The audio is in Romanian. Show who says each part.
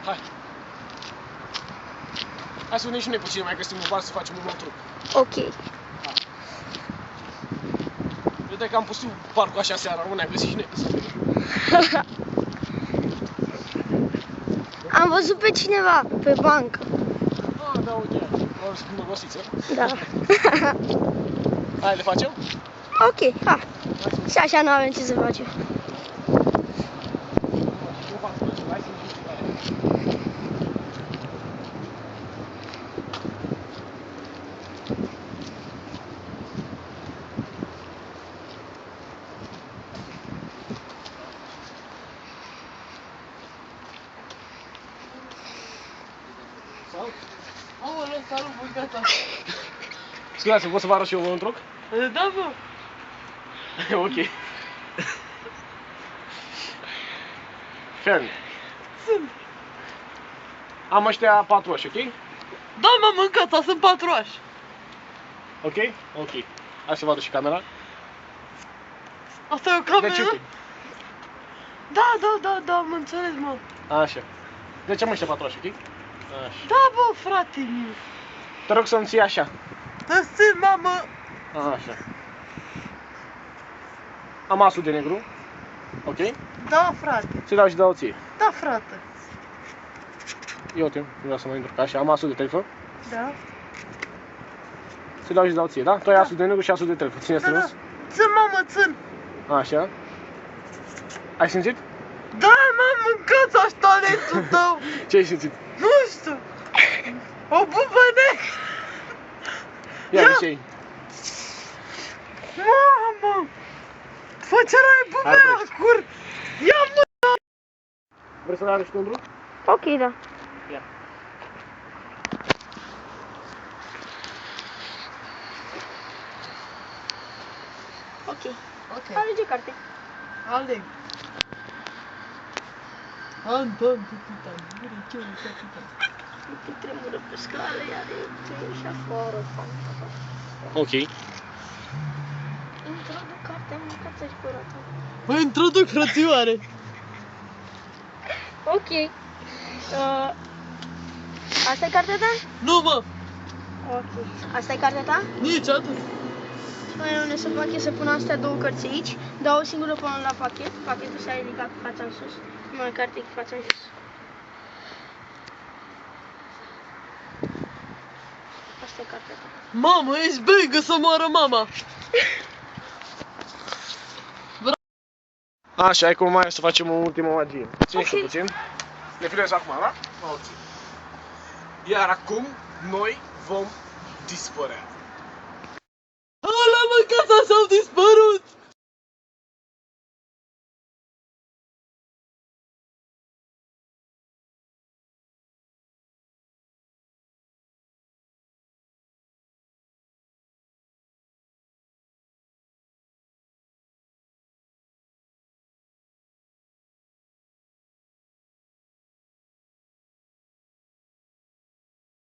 Speaker 1: Hai. Hai să venim și noi puțin mai găsim un bar să facem un nou truc.
Speaker 2: Ok.
Speaker 1: Uite că am pus parcul așa seara, nu ne-am găsit și noi.
Speaker 2: Am văzut pe cineva pe bancă.
Speaker 1: Ah, da, uite, mă găsiți,
Speaker 2: Da.
Speaker 1: Hai, le facem?
Speaker 2: Ok, ha. Și așa nu avem ce să facem.
Speaker 3: Aoleu, salut, voi gata.
Speaker 1: Scuzați, pot să vă arăt și eu un truc?
Speaker 3: Da, bă.
Speaker 1: Ok. Fern.
Speaker 3: Sunt.
Speaker 1: Am ăștia 4 oși, ok?
Speaker 3: Da, m-am mâncat, sunt 4 oși.
Speaker 1: Ok? Ok. Hai să vadă și camera.
Speaker 3: Asta e o cameră?
Speaker 1: Deci, uite.
Speaker 3: Da, am înțeles, mă.
Speaker 1: Așa. Deci am ăștia 4 oși, ok? Așa.
Speaker 3: Da, bă, frate meu.
Speaker 1: Te rog să-mi ții așa.
Speaker 3: Te țin, mamă.
Speaker 1: Așa. Am asul de negru. Ok?
Speaker 3: Da, frate.
Speaker 1: Ți-l dau și dau ție.
Speaker 3: Da, frate.
Speaker 1: Eu te vreau să mă intru. Așa, am asul de telefon.
Speaker 3: Da.
Speaker 1: Ți-l dau și dau ție, da? Tu ai asul de negru și asul de telefon. Ține
Speaker 3: Da.
Speaker 1: strâns.
Speaker 3: Țin, mamă, țin.
Speaker 1: Așa. Ai simțit?
Speaker 3: Da, m-am mâncat aș talentul tău.
Speaker 1: Ce ai simțit?
Speaker 3: Nu știu. O bubăne.
Speaker 1: Ia de ce ai?
Speaker 3: Mamă. Făcerai bubea
Speaker 1: Hai,
Speaker 3: la cur. Ia, mă.
Speaker 1: Vrei să-l arăți și tu un drum?
Speaker 2: Ok, da.
Speaker 1: Ia.
Speaker 2: Ok.
Speaker 3: Ok.
Speaker 2: Alege carte.
Speaker 3: Aleg. Anton, tita, guri, ce ușa, tita.
Speaker 2: Te tremură pe scală, iar e și afară.
Speaker 1: Ok.
Speaker 2: Introduc cartea, am mâncat să-și curată.
Speaker 3: Mă introduc, frățioare.
Speaker 2: Ok. Asta e cartea ta?
Speaker 3: Nu, mă.
Speaker 2: Ok. Asta e cartea ta?
Speaker 3: Nici atât.
Speaker 2: Mai rămâne să fac să pun astea două cărți aici. Dau o singură până la pachet. Pachetul s-a ridicat cu fața în sus. Numai cartea cu fața în jos. Asta e cartea ta.
Speaker 3: Mamă, ești bengă să moară mama.
Speaker 1: Așa, hai cum mai e să facem o ultimă magie. Ține și
Speaker 2: Ok.
Speaker 1: puțin. Ne filez acum, da? Iar acum, noi vom dispărea.
Speaker 3: Ala, mă, casa s-au dispărut.